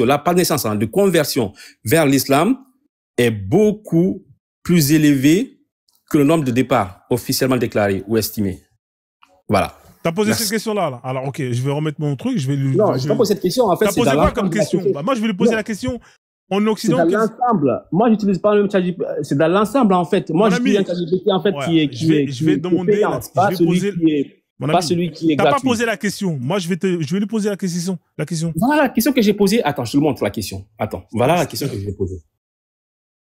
là, pas de naissance, de conversion vers l'islam est beaucoup plus élevé que le nombre de départs officiellement déclarés ou estimés. Voilà. T'as posé cette question-là, là. Alors, ok, je vais remettre mon truc, je vais lui... Non, je n'ai pas posé cette question, en fait. T'as posé quoi comme question? Bah, moi, je vais lui poser la question. En Occident... C'est dans l'ensemble. Moi, j'utilise pas le même ChatGPT. C'est dans l'ensemble, en fait. Moi, j'utilise un ChatGPT, en fait, je vais demander... Pas celui qui est gratuit. T'as pas posé la question. Moi, je vais lui poser la question. Voilà la question que j'ai posée. Attends, je te le montre, la question. Attends. Voilà la question que j'ai posée.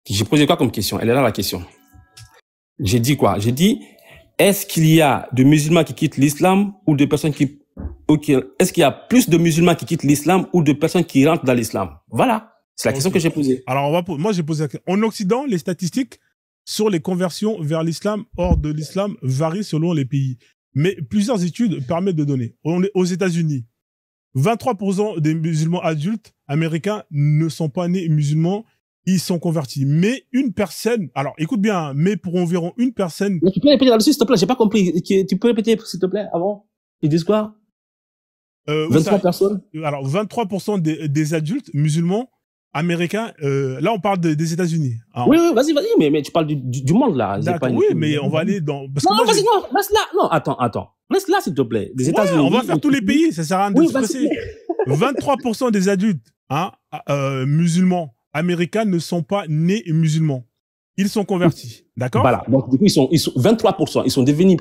J'ai posé quoi comme question? Elle est là, la question. J'ai dit quoi? J'ai dit, est-ce qu'il y a de musulmans qui quittent l'islam ou de personnes qui... Est-ce qu'il y a plus de musulmans qui quittent l'islam ou de personnes qui rentrent dans l'islam? Voilà. C'est la question que j'ai posée. Alors, moi, j'ai posé la question. En Occident, les statistiques sur les conversions vers l'islam, hors de l'islam, varient selon les pays. Mais plusieurs études permettent de donner. On est aux États-Unis. 23% des musulmans adultes américains ne sont pas nés musulmans. Ils sont convertis. Mais une personne, alors écoute bien, mais pour environ une personne... Mais tu peux répéter là-dessus, s'il te plaît, j'ai pas compris. Tu peux répéter, s'il te plaît, avant? Ils disent quoi? 23 personnes? Alors, 23% des adultes musulmans américains, là on parle des États-Unis. Alors, oui, vas-y, mais tu parles du monde là. Oui, mais on va aller dans... Parce non, vas-y, non, reste là. Non, attends. Reste là, s'il te plaît. Des États-Unis. On va faire tous les pays, ça sert à rien de se presser. 23% des adultes musulmans américains ne sont pas nés musulmans. Ils sont convertis. D'accord? Voilà. Donc, du coup, ils sont 23%. Ils sont devenus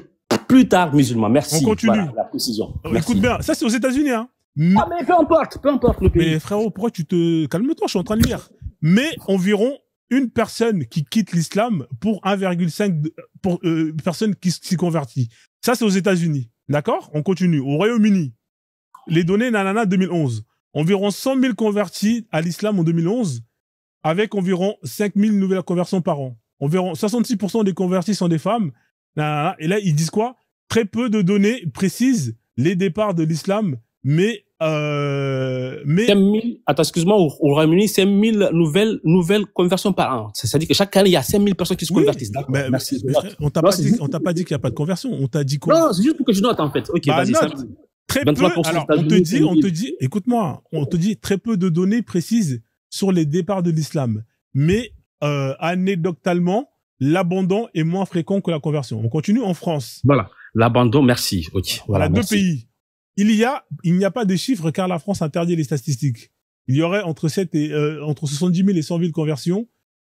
plus tard musulmans. Merci. On continue. Voilà, la précision. Écoute bien. Ça, c'est aux États-Unis, hein. Mais peu importe le pays. Mais frérot, pourquoi tu te... Calme-toi, je suis en train de lire. Mais environ une personne qui quitte l'islam pour 1,5 personnes qui s'y convertit. Ça, c'est aux États-Unis. D'accord? On continue. Au Royaume-Uni. Les données, 2011. Environ 100 000 convertis à l'islam en 2011. Avec environ 5 000 nouvelles conversions par an. Environ 66% des convertis sont des femmes. Et là, ils disent quoi? Très peu de données précisent les départs de l'islam, mais... 5 000, attends, excuse-moi, au Royaume-Uni, 5 000 nouvelles conversions par an. C'est-à-dire que chaque année, il y a 5 000 personnes qui se convertissent. D'accord, merci. On t'a pas dit qu'il n'y a pas de conversion. On t'a dit quoi? Non, c'est juste pour que je note, en fait. Ok, vas-y. Très peu. Alors, on te dit, écoute-moi, on te dit très peu de données précises sur les départs de l'islam. Mais, anecdotalement, l'abandon est moins fréquent que la conversion. On continue en France. Voilà. L'abandon, merci. Ok. Voilà, deux merci. pays. Il n'y a pas de chiffres car la France interdit les statistiques. Il y aurait entre 70 000 et 100 000 conversions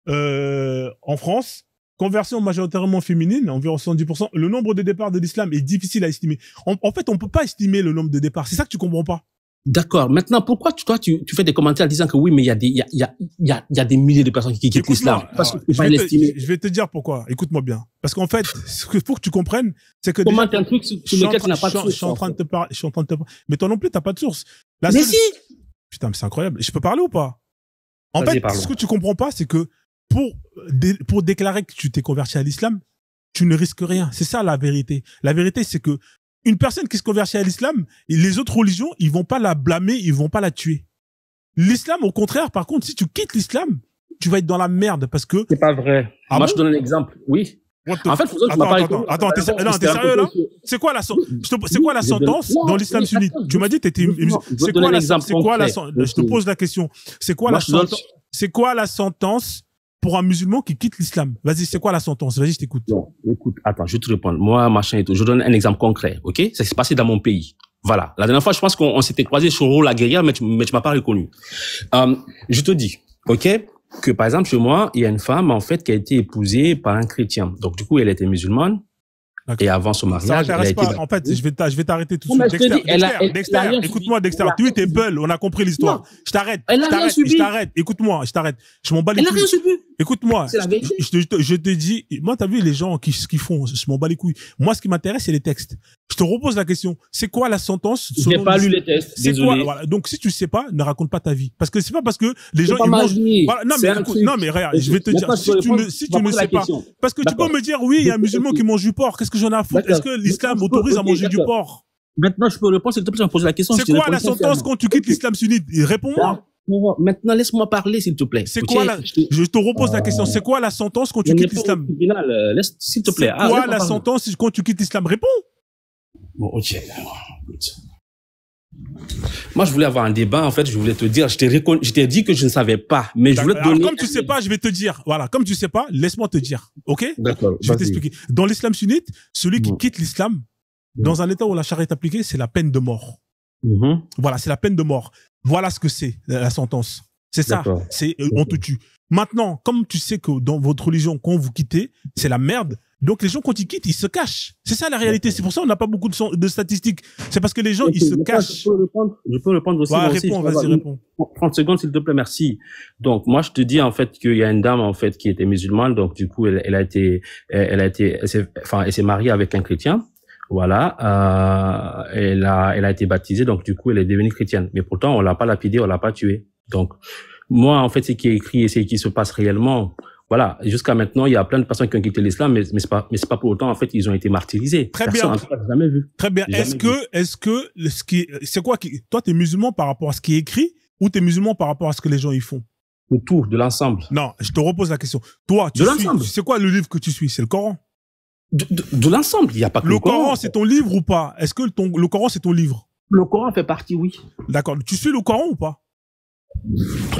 en France. Conversion majoritairement féminine, environ 70%. Le nombre de départs de l'islam est difficile à estimer. En fait, on peut pas estimer le nombre de départs. C'est ça que tu comprends pas. D'accord. Maintenant, pourquoi toi, tu fais des commentaires disant que oui, mais il y a des milliers de personnes qui quittent l'islam? Parce que je vais te dire pourquoi. Écoute-moi bien. Parce qu'en fait, ce qu'il faut que tu comprennes, c'est que comment un truc sur lequel tu n'as pas de source. Je suis en train de te parler. Mais toi non plus, t'as pas de source. Mais si! Putain, mais c'est incroyable. Je peux parler ou pas? En fait, ce que tu comprends pas, c'est que pour déclarer que tu t'es converti à l'islam, tu ne risques rien. C'est ça la vérité. La vérité, c'est que une personne qui se convertit à l'islam, les autres religions, ils vont pas la blâmer, ils vont pas la tuer. L'islam, au contraire, par contre, si tu quittes l'islam, tu vas être dans la merde parce que... C'est pas vrai. Moi, je te donne un exemple. Oui. En fait, attends, t'es sérieux là? C'est quoi la sentence dans l'islam sunnite? Tu m'as dit t'étais c'est quoi la je te pose la question. C'est quoi la sentence pour un musulman qui quitte l'islam? Vas-y, c'est quoi la sentence? Vas-y, je t'écoute. Non, écoute, attends, je vais te répondre. Moi, machin et tout. Je donne un exemple concret, ok? Ça s'est passé dans mon pays. Voilà. La dernière fois, je pense qu'on s'était croisés sur Rôle la guerrière, mais tu m'as pas reconnu. Je te dis, ok? Que par exemple, chez moi, il y a une femme, en fait, qui a été épousée par un chrétien. Donc, du coup, elle était musulmane. Et avant son mariage, ça m'intéresse pas. En fait, je vais t'arrêter tout de suite. Dexter, écoute-moi, Dexter. Tu es Peul, on a compris l'histoire. Je t'arrête. Écoute-moi, je t'arrête. Je m'en bats les couilles. Écoute-moi. Je te dis, moi, t'as vu les gens qui font, je m'en bats les couilles. Moi, ce qui m'intéresse, c'est les textes. Je te repose la question. C'est quoi la sentence? J'ai pas lu les textes. Désolé. Voilà. Donc, si tu sais pas, ne raconte pas ta vie. Parce que c'est pas parce que les gens, ils mangent. Voilà. Non, mais regarde, je vais te dire, si tu ne sais pas, parce que tu peux me dire, oui, il y a un musulman qui mange du porc. Qu'est-ce que j'en ai à foutre? Est-ce que l'islam autorise à manger du porc? Maintenant, je peux répondre, s'il te plaît, je me pose la question. C'est quoi la sentence quand tu quittes l'islam sunnite? Réponds-moi. Maintenant, laisse-moi parler, s'il te plaît. C'est quoi je te repose la question. C'est quoi la sentence quand tu quittes l'islam? S'il te plaît. C'est quoi la sentence quand tu quittes l'islam? Réponds. Bon, ok. Moi, je voulais avoir un débat. En fait, je voulais te dire, je t'ai dit que je ne savais pas, mais je voulais te donner. Comme tu sais pas, je vais te dire. Voilà. Comme tu sais pas, laisse-moi te dire. Ok? D'accord. Je vais t'expliquer. Dans l'islam sunnite, celui qui quitte l'islam, dans un état où la charia est appliquée, c'est la peine de mort. Voilà, c'est la peine de mort. Voilà ce que c'est, la sentence. C'est ça. C'est, on te tue. Maintenant, comme tu sais que dans votre religion, quand vous quittez, c'est la merde. Donc les gens, quand ils quittent, ils se cachent. C'est ça la réalité. C'est pour ça qu'on n'a pas beaucoup de statistiques. C'est parce que les gens, ils se cachent. Je peux répondre aussi. Vas-y, réponds. 30 secondes, s'il te plaît, merci. Donc, moi, je te dis, en fait, qu'il y a une dame, en fait, qui était musulmane. Donc, du coup, elle s'est mariée avec un chrétien. Voilà. Elle a été baptisée. Donc, du coup, elle est devenue chrétienne. Mais pourtant, on l'a pas lapidée, on l'a pas tuée. Donc, moi, en fait, ce qui est écrit et ce qui se passe réellement, voilà, jusqu'à maintenant, il y a plein de personnes qui ont quitté l'islam, mais c'est pas pour autant, en fait, ils ont été martyrisés. Très bien. Jamais vu. Très bien. C'est quoi toi, t'es musulman par rapport à ce qui est écrit ou t'es musulman par rapport à ce que les gens y font? Le tout, de l'ensemble. Non, je te repose la question. Toi, c'est quoi le livre que tu suis? C'est le Coran? De l'ensemble. Il n'y a pas que le Coran. Le Coran, c'est ton livre ou pas? Est-ce que le Coran, c'est ton livre? Le Coran fait partie, oui. D'accord. Tu suis le Coran ou pas?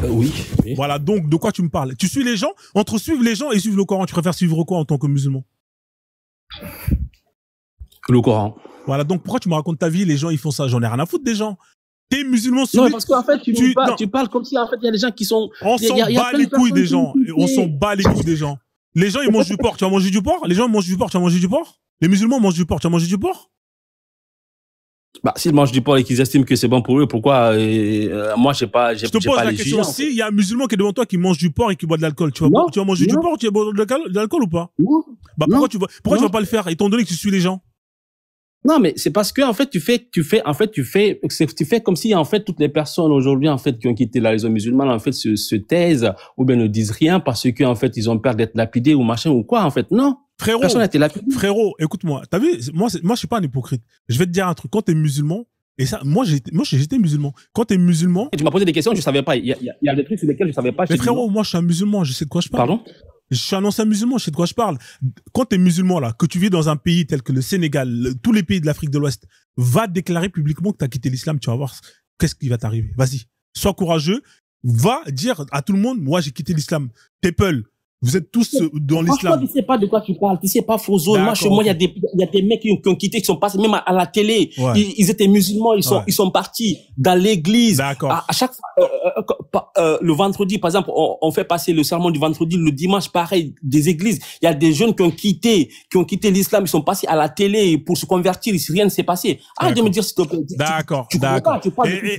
Oui. Voilà, donc de quoi tu me parles? Tu suis les gens? Entre suivre les gens et suivre le Coran, tu préfères suivre quoi en tant que musulman? Le Coran. Voilà, donc pourquoi tu me racontes ta vie? Les gens, ils font ça. J'en ai rien à foutre des gens. T'es musulman sunni. Non, parce qu'en fait, tu parles comme si, en fait, il y a des gens qui sont... On s'en bat les couilles des gens. On s'en bat les couilles des gens. Les gens, ils mangent du porc. Tu vas manger du porc? Les gens mangent du porc. Tu vas manger du porc? Les musulmans mangent du porc. Tu vas manger du porc? Bah, s'ils mangent du porc et qu'ils estiment que c'est bon pour eux, pourquoi moi, je pose la question. Si il y a un musulman qui est devant toi qui mange du porc et qui boit de l'alcool, tu vas manger du porc, tu vas boire de l'alcool ou pas? Non. Bah pourquoi tu vas pas le faire étant donné que tu suis les gens? Non, mais c'est parce que en fait tu fais comme si en fait toutes les personnes aujourd'hui en fait qui ont quitté la religion musulmane en fait se taisent ou bien ne disent rien parce que en fait ils ont peur d'être lapidés ou machin ou quoi en fait. Non. Frérot, écoute-moi. T'as vu, moi, je suis pas un hypocrite. Je vais te dire un truc. Quand t'es musulman, et ça, moi, j'étais musulman. Quand t'es musulman. Et tu m'as posé des questions, je savais pas. Il y a des trucs sur lesquels je savais pas. Mais frérot, moi, je suis un musulman, je sais de quoi je parle. Pardon? Je suis un ancien musulman, je sais de quoi je parle. Quand t'es musulman, là, que tu vis dans un pays tel que le Sénégal, tous les pays de l'Afrique de l'Ouest, va déclarer publiquement que t'as quitté l'islam, tu vas voir qu'est-ce qui va t'arriver. Vas-y. Sois courageux. Va dire à tout le monde, moi, j'ai quitté l'islam. People. Vous êtes tous dans l'islam. Franchement, tu sais pas de quoi tu parles. Tu sais pas, Fozo. Moi, chez moi, il y a des mecs qui ont quitté, qui sont passés même à la télé. Ouais. Ils étaient musulmans, ils sont partis dans l'église. D'accord. À chaque fois, le vendredi, par exemple, on fait passer le sermon du vendredi, le dimanche, pareil, des églises. Il y a des jeunes qui ont quitté l'islam, ils sont passés à la télé pour se convertir, rien ne s'est passé. Arrête de me dire, s'il te plaît. D'accord, Tu d'accord.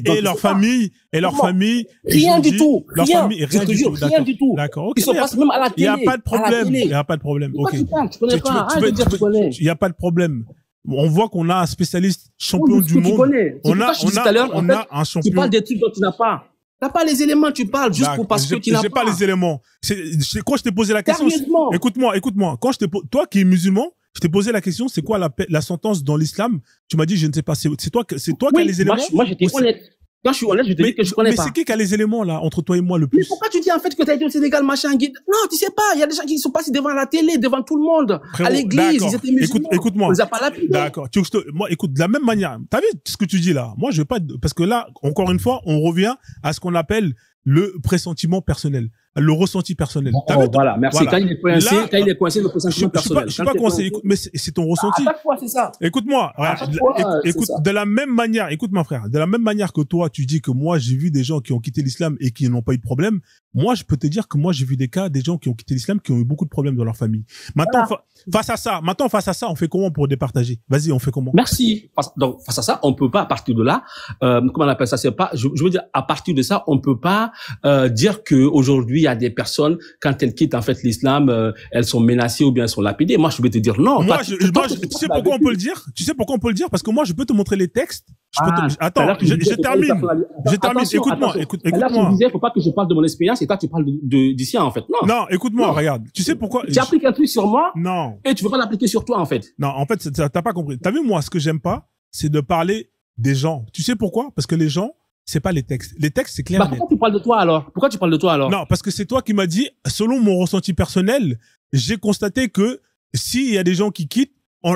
Et leur famille, rien du tout. Leur famille, rien du tout. D'accord. Ok. Ils sont passés même à la télé. Il n'y a pas de problème. Il n'y a pas de problème. Ok. Tu connais pas. Arrête de dire tu connais. Il n'y a pas de problème. On voit qu'on a un spécialiste champion du monde. On a un champion. Tu parles des trucs dont tu n'as pas. Tu n'as pas les éléments, tu parles juste parce que tu n'as pas. J'ai pas les éléments. Quand je t'ai posé la question. Sérieusement. Écoute-moi. Toi qui es musulman, je t'ai posé la question, c'est quoi la sentence dans l'islam? Tu m'as dit, je ne sais pas. C'est toi qui as les éléments? Moi, j'étais honnête. Quand je suis honnête, je te dis que je connais pas. Mais c'est qui a les éléments, là, entre toi et moi, le plus? Mais pourquoi tu dis, en fait, que tu as été au Sénégal, machin, guide? Non, tu sais pas. Il y a des gens qui sont passés devant la télé, devant tout le monde, à l'église. Ils étaient musulmans. Écoute-moi. On les a pas lapidés. D'accord. Moi, écoute, de la même manière. T'as vu ce que tu dis, là? Moi, je vais pas, parce que là, encore une fois, on revient à ce qu'on appelle le pressentiment personnel, le ressenti personnel. Voilà, merci. Voilà. Quand il est coincé, le pressentiment personnel. Je suis pas coincé, mais c'est ton ressenti. À chaque fois, c'est ça. Écoute-moi. Écoute, de la même manière, écoute, mon frère, de la même manière que toi, tu dis que moi, j'ai vu des gens qui ont quitté l'islam et qui n'ont pas eu de problème. Moi, je peux te dire que moi, j'ai vu des cas, des gens qui ont quitté l'islam, qui ont eu beaucoup de problèmes dans leur famille. Maintenant, face à ça, on fait comment pour départager? Vas-y, on fait comment? Merci. Donc, face à ça, on peut pas, à partir de là, comment on appelle ça? C'est pas, je veux dire, à partir de ça, on peut pas, dire que aujourd'hui, il y a des personnes, quand elles quittent, en fait, l'islam, elles sont menacées ou bien elles sont lapidées. Moi, je vais te dire non. Tu sais pourquoi on peut le dire? Tu sais pourquoi on peut le dire? Parce que moi, je peux te montrer les textes. Attends, je termine. Écoute-moi. Là, tu disais, faut pas que je parle de mon expérience et toi, tu parles d'ici, en fait. Non, écoute-moi, regarde. Tu sais pourquoi? Tu appliques un truc sur moi. Non. Et tu veux pas l'appliquer sur toi, en fait. Non, en fait, t'as pas compris. T'as vu, moi, ce que j'aime pas, c'est de parler des gens. Tu sais pourquoi? Parce que les gens, c'est pas les textes. Les textes, c'est clair. Pourquoi tu parles de toi alors? Non, parce que c'est toi qui m'as dit, selon mon ressenti personnel, j'ai constaté que s'il y a des gens qui quittent,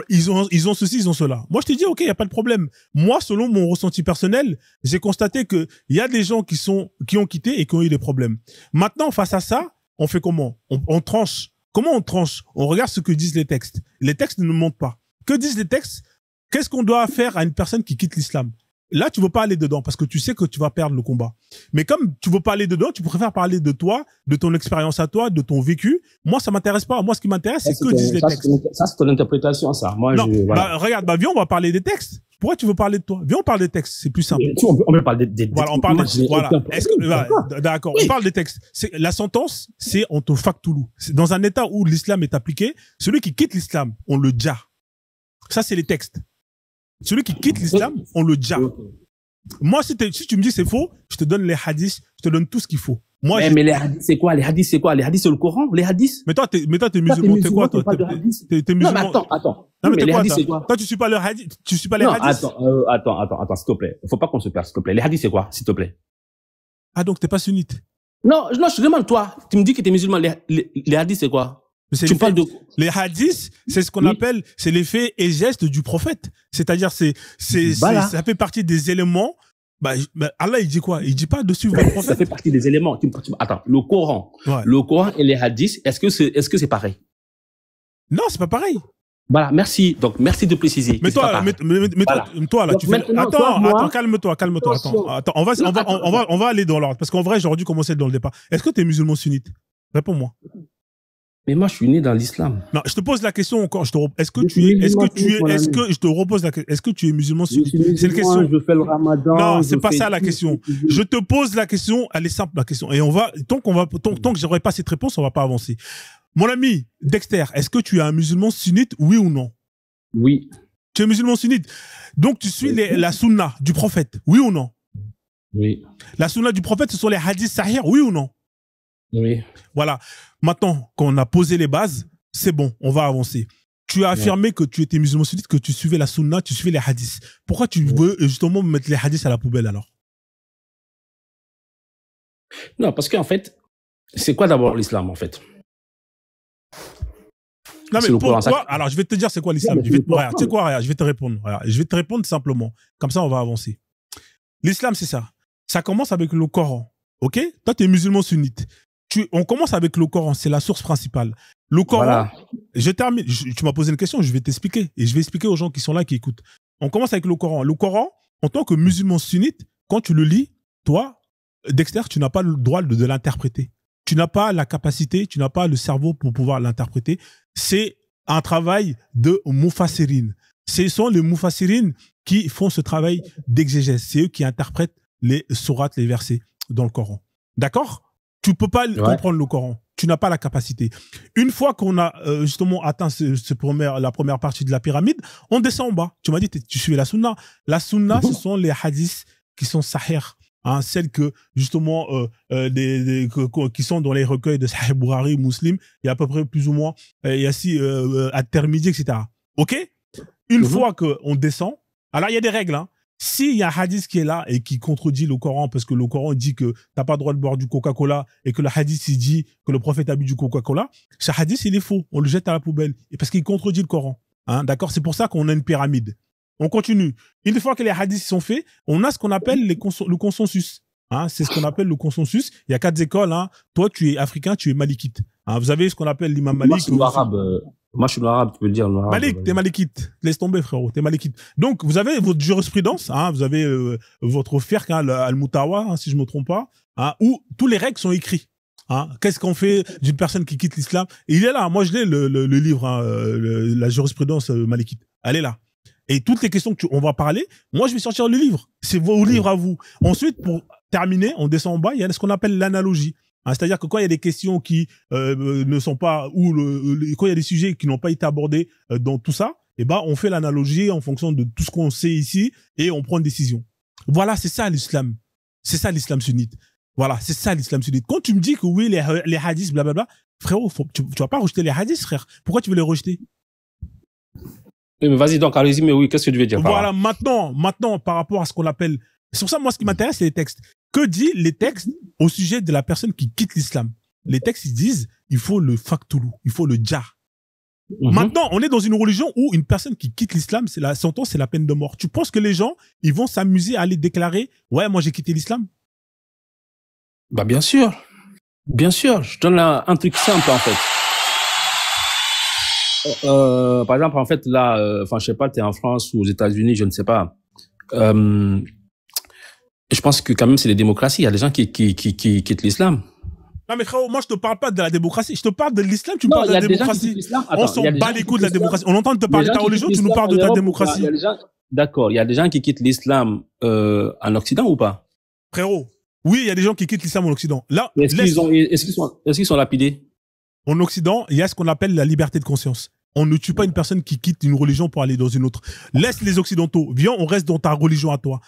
ils ont ceci, ils ont cela. Moi, je t'ai dit, ok, il y a pas de problème. Moi, selon mon ressenti personnel, j'ai constaté que il y a des gens qui ont quitté et qui ont eu des problèmes. Maintenant, face à ça, on fait comment? On tranche. Comment on tranche? On regarde ce que disent les textes. Les textes ne nous montrent pas. Que disent les textes? Qu'est-ce qu'on doit faire à une personne qui quitte l'islam? Là, tu veux pas aller dedans parce que tu sais que tu vas perdre le combat. Mais comme tu veux pas aller dedans, tu préfères parler de toi, de ton expérience à toi, de ton vécu. Moi, ça m'intéresse pas. Moi, ce qui m'intéresse, c'est que disent les textes. Ça, c'est ton interprétation, ça. Moi, non, regarde, viens, on va parler des textes. Pourquoi tu veux parler de toi? Viens, on parle des textes. C'est plus simple. On peut parler des voilà, on parle d'accord. On parle des textes. La sentence, c'est on te factoulou. Dans un état où l'islam est appliqué, celui qui quitte l'islam, on le dja. Ça, c'est les textes. Celui qui quitte l'islam, on le dja. Moi, si tu me dis c'est faux, je te donne les hadiths, je te donne tout ce qu'il faut. Moi, mais les hadiths, c'est quoi? Les hadiths, c'est quoi? Les hadiths, c'est le Coran? Les hadiths? Mais toi, t'es musulman, t'es quoi, toi? T'es musulman. Non, mais attends. Non, mais les hadiths, c'est quoi? Toi, tu suis pas les hadiths? Non, attends, s'il te plaît. Faut pas qu'on se perde, s'il te plaît. Les hadiths, c'est quoi, s'il te plaît? Ah, donc t'es pas sunnite? Non, je te demande, toi. Tu me dis que t'es musulman. Les hadiths, c'est quoi? Tu parles de... Les hadiths, c'est ce qu'on appelle, c'est les faits et gestes du prophète. C'est-à-dire, ça fait partie des éléments. Allah, il dit quoi? Il dit pas de suivre le prophète. Ça fait partie des éléments. Attends, le Coran. Ouais. Le Coran et les hadiths, est-ce que c'est pareil? Non, c'est pas pareil. Voilà, merci. Donc, merci de préciser. Mais toi, toi, là, tu fais... Attends, calme-toi. Attends, on va aller dans l'ordre. Parce qu'en vrai, j'aurais dû commencer dans le départ. Est-ce que tu es musulman sunnite? Réponds-moi. Mais moi, je suis né dans l'islam. Non, je te pose la question encore. je te repose la question. Est-ce que tu es musulman sunnite? C'est une question. Je fais le ramadan. Non, c'est pas ça la question. Je te pose la question. Elle est simple, la question. Et tant que j'aurai pas cette réponse, on va pas avancer. Mon ami Dexter, est-ce que tu es un musulman sunnite, oui ou non? Oui. Tu es musulman sunnite. Donc, tu suis la sunna du prophète, oui ou non? Oui. La sunna du prophète, ce sont les hadiths sahih, oui ou non? Oui. Voilà. Maintenant qu'on a posé les bases, c'est bon, on va avancer. Tu as affirmé que tu étais musulman sunnite, que tu suivais la sunna, tu suivais les hadiths. Pourquoi tu veux justement mettre les hadiths à la poubelle alors? Non, parce qu'en fait, c'est quoi d'abord l'islam en fait? Non, mais pourquoi? Alors, je vais te dire c'est quoi l'islam. Tu sais quoi, je vais te répondre. Je vais te répondre simplement. Comme ça, on va avancer. L'islam, c'est ça. Ça commence avec le Coran. Ok? Toi, tu es musulman sunnite. on commence avec le Coran, c'est la source principale. Le Coran, Voilà. je termine, tu m'as posé une question, je vais t'expliquer. Et je vais expliquer aux gens qui sont là, qui écoutent. On commence avec le Coran. Le Coran, en tant que musulman sunnite, quand tu le lis, toi, Dexter, tu n'as pas le droit de l'interpréter. Tu n'as pas la capacité, tu n'as pas le cerveau pour pouvoir l'interpréter. C'est un travail de mufassirin. Ce sont les mufassirin qui font ce travail d'exégèse. C'est eux qui interprètent les sourates, les versets dans le Coran. D'accord? Tu peux pas comprendre le Coran. Tu n'as pas la capacité. Une fois qu'on a justement atteint la première partie de la pyramide, on descend en bas. Tu m'as dit, tu suivais la sunna. La sunna, ce sont les hadiths qui sont sahih. Hein, celles que justement qui sont dans les recueils de Sahih Bukhari, Muslim, il y a à peu près plus ou moins, il y a aussi At-Tirmidhi, etc. Ok? Une fois qu'on descend, alors il y a des règles. Hein. S'il y a un hadith qui est là et qui contredit le Coran, parce que le Coran dit que t'as pas le droit de boire du Coca-Cola et que le hadith il dit que le prophète a bu du Coca-Cola, ce hadith il est faux, on le jette à la poubelle et parce qu'il contredit le Coran. Hein, d'accord? C'est pour ça qu'on a une pyramide. On continue. Une fois que les hadiths sont faits, on a ce qu'on appelle le consensus. Hein, c'est ce qu'on appelle le consensus. Il y a 4 écoles. Hein. Toi, tu es africain, tu es malikite. Hein, vous avez ce qu'on appelle l'imam Malik. Moi, je suis arabe, tu peux le dire. Malik, t'es malikite. Laisse tomber, frérot. T'es malikite. Donc, vous avez votre jurisprudence. Hein, vous avez votre fiqh, hein, al-Mutawa, hein, si je me trompe pas, hein, où tous les règles sont écrites. Hein, qu'est-ce qu'on fait d'une personne qui quitte l'islam? Et il est là. Moi, je l'ai, le livre, hein, la jurisprudence malikite. Elle est là. Et toutes les questions on va parler, moi, je vais sortir le livre. C'est vos livres à vous. Ensuite, pour terminer, on descend en bas, il y a ce qu'on appelle l'analogie. Hein, c'est-à-dire que quand il y a des questions qui ne sont pas, ou quand il y a des sujets qui n'ont pas été abordés dans tout ça, eh ben, on fait l'analogie en fonction de tout ce qu'on sait ici et on prend une décision. Voilà, c'est ça l'islam. C'est ça l'islam sunnite. Voilà, c'est ça l'islam sunnite. Quand tu me dis que oui, les hadiths, blablabla, frérot, tu vas pas rejeter les hadiths, frère. Pourquoi tu veux les rejeter? Oui, mais vas-y donc, en résumé, oui, qu'est-ce que tu veux dire? Voilà, maintenant, par rapport à ce qu'on appelle, c'est pour ça, moi, ce qui m'intéresse, c'est les textes. Que disent les textes au sujet de la personne qui quitte l'islam? Les textes, ils disent, il faut le faktoulou, il faut le djar. Maintenant, on est dans une religion où une personne qui quitte l'islam, la sentence, c'est la peine de mort. Tu penses que les gens, ils vont s'amuser à aller déclarer, ouais, moi, j'ai quitté l'islam? Bah, bien sûr. Bien sûr. Je donne un truc simple, en fait. Par exemple, en fait, là, je sais pas, t'es en France ou aux États-Unis, je ne sais pas. Je pense que quand même, c'est les démocraties. Il y a des gens qui quittent l'islam. Non, mais frérot, moi, je te parle pas de la démocratie. Je te parle de l'islam, tu me parles de la démocratie. On s'en bat les couilles de la démocratie. On entend te parler de ta religion, tu nous parles de ta démocratie. D'accord. Il y a des gens qui quittent l'islam, en Occident ou pas? Frérot. Oui, il y a des gens qui quittent l'islam en Occident. Là, est-ce qu'ils sont lapidés? En Occident, il y a ce qu'on appelle la liberté de conscience. On ne tue pas une personne qui quitte une religion pour aller dans une autre. Laisse les Occidentaux. Viens, on reste dans ta religion à toi.